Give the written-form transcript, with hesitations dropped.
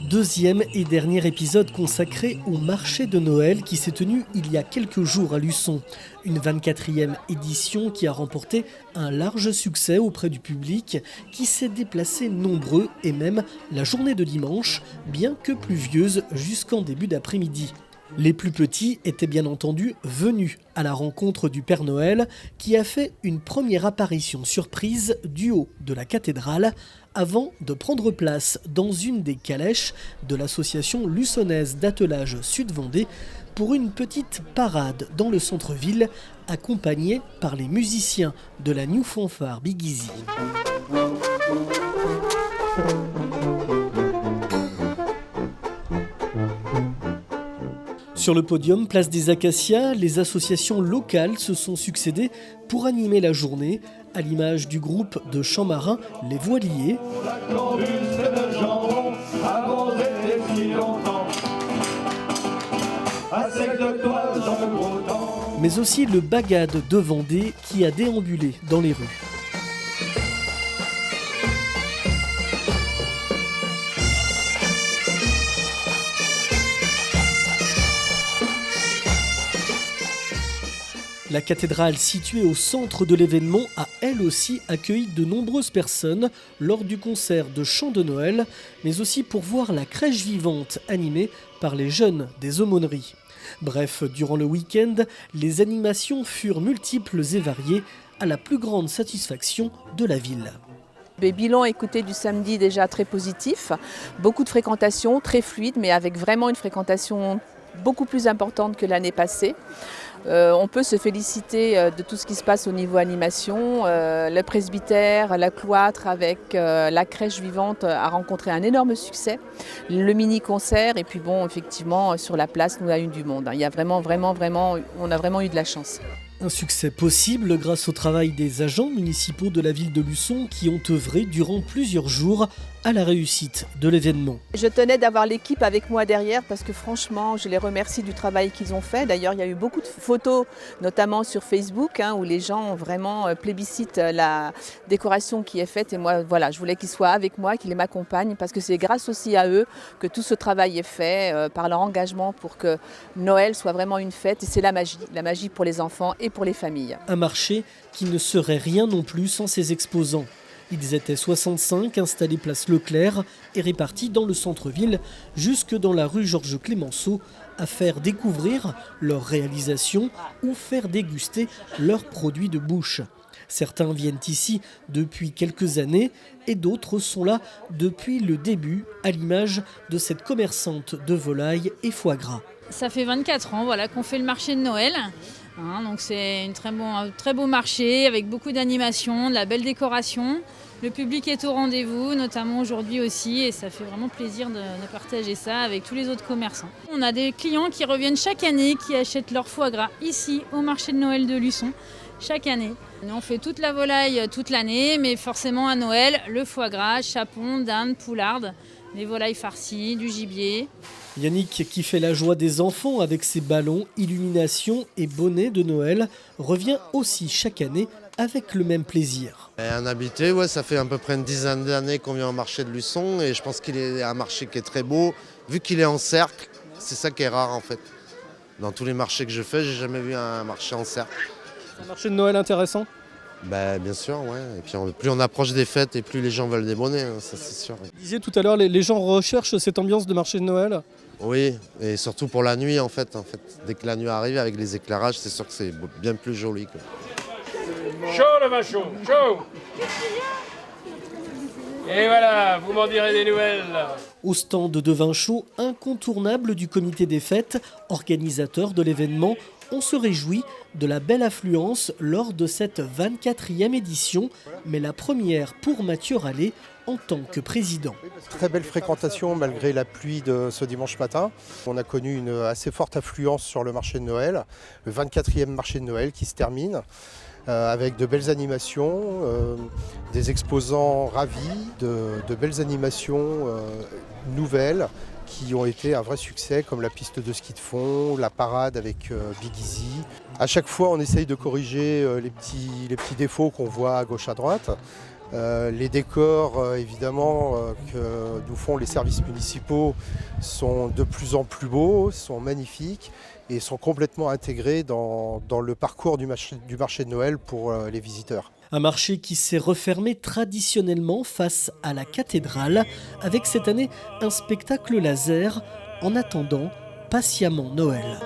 Deuxième et dernier épisode consacré au marché de Noël qui s'est tenu il y a quelques jours à Luçon. Une 24e édition qui a remporté un large succès auprès du public qui s'est déplacé nombreux et même la journée de dimanche, bien que pluvieuse jusqu'en début d'après-midi. Les plus petits étaient bien entendu venus à la rencontre du Père Noël qui a fait une première apparition surprise du haut de la cathédrale avant de prendre place dans une des calèches de l'association luçonnaise d'attelage Sud-Vendée pour une petite parade dans le centre-ville accompagnée par les musiciens de la New Fanfare Big Easy. Sur le podium, place des Acacias, les associations locales se sont succédées pour animer la journée, à l'image du groupe de chants marins Les Voiliers. Mais aussi le Bagade de Vendée qui a déambulé dans les rues. La cathédrale située au centre de l'événement a elle aussi accueilli de nombreuses personnes lors du concert de chants de Noël, mais aussi pour voir la crèche vivante animée par les jeunes des aumôneries. Bref, durant le week-end, les animations furent multiples et variées à la plus grande satisfaction de la ville. Le bilan écoutez du samedi déjà très positif, beaucoup de fréquentation, très fluide, mais avec vraiment une fréquentation beaucoup plus importante que l'année passée. On peut se féliciter de tout ce qui se passe au niveau animation. Le presbytère, la cloître avec la crèche vivante a rencontré un énorme succès. Le mini-concert et puis bon, effectivement, sur la place, nous avons eu du monde. Il y a vraiment, on a vraiment eu de la chance. Un succès possible grâce au travail des agents municipaux de la ville de Luçon qui ont œuvré durant plusieurs jours à la réussite de l'événement. Je tenais d'avoir l'équipe avec moi derrière parce que franchement, je les remercie du travail qu'ils ont fait. D'ailleurs, il y a eu beaucoup de photos, notamment sur Facebook, où les gens ont vraiment plébiscitent la décoration qui est faite. Et moi, voilà, je voulais qu'ils soient avec moi, qu'ils m'accompagnent parce que c'est grâce aussi à eux que tout ce travail est fait, par leur engagement pour que Noël soit vraiment une fête. Et c'est la magie pour les enfants et pour les familles. Un marché qui ne serait rien non plus sans ses exposants. Ils étaient 65 installés place Leclerc et répartis dans le centre-ville jusque dans la rue Georges Clémenceau à faire découvrir leurs réalisations ou faire déguster leurs produits de bouche. Certains viennent ici depuis quelques années et d'autres sont là depuis le début, à l'image de cette commerçante de volailles et foie gras. Ça fait 24 ans qu'on fait le marché de Noël. Donc c'est un très beau marché avec beaucoup d'animation, de la belle décoration. Le public est au rendez-vous, notamment aujourd'hui aussi, et ça fait vraiment plaisir de partager ça avec tous les autres commerçants. On a des clients qui reviennent chaque année, qui achètent leur foie gras ici au marché de Noël de Luçon, chaque année. Nous, on fait toute la volaille toute l'année, mais forcément à Noël, le foie gras, chapon, dinde, poularde, les volailles farcies, du gibier. Yannick, qui fait la joie des enfants avec ses ballons, illuminations et bonnets de Noël, revient aussi chaque année avec le même plaisir. Un habitué, ça fait à peu près une dizaine d'années qu'on vient au marché de Luçon et je pense qu'il est un marché qui est très beau. Vu qu'il est en cercle, c'est ça qui est rare en fait. Dans tous les marchés que je fais, j'ai jamais vu un marché en cercle. C'est un marché de Noël intéressant ? Bien sûr, ouais. Et puis plus on approche des fêtes et plus les gens veulent des bonnets, ça c'est sûr. Vous disiez tout à l'heure, les gens recherchent cette ambiance de marché de Noël ? Oui, et surtout pour la nuit en fait. Dès que la nuit arrive avec les éclairages, c'est sûr que c'est bien plus joli. Chaud le vin chaud, chaud. Et voilà, vous m'en direz des nouvelles. Au stand de vin chaud incontournable du comité des fêtes, organisateur de l'événement, on se réjouit de la belle affluence lors de cette 24e édition, mais la première pour Mathieu Rallet en tant que président. Très belle fréquentation malgré la pluie de ce dimanche matin. On a connu une assez forte affluence sur le marché de Noël, le 24e marché de Noël qui se termine. Avec de belles animations, des exposants ravis, de belles animations nouvelles qui ont été un vrai succès, comme la piste de ski de fond, la parade avec Big Easy. À chaque fois, on essaye de corriger les petits défauts qu'on voit à gauche à droite. Les décors, évidemment, que nous font les services municipaux sont de plus en plus beaux, sont magnifiques et sont complètement intégrés dans le parcours du marché de Noël pour les visiteurs. Un marché qui s'est refermé traditionnellement face à la cathédrale, avec cette année un spectacle laser en attendant patiemment Noël.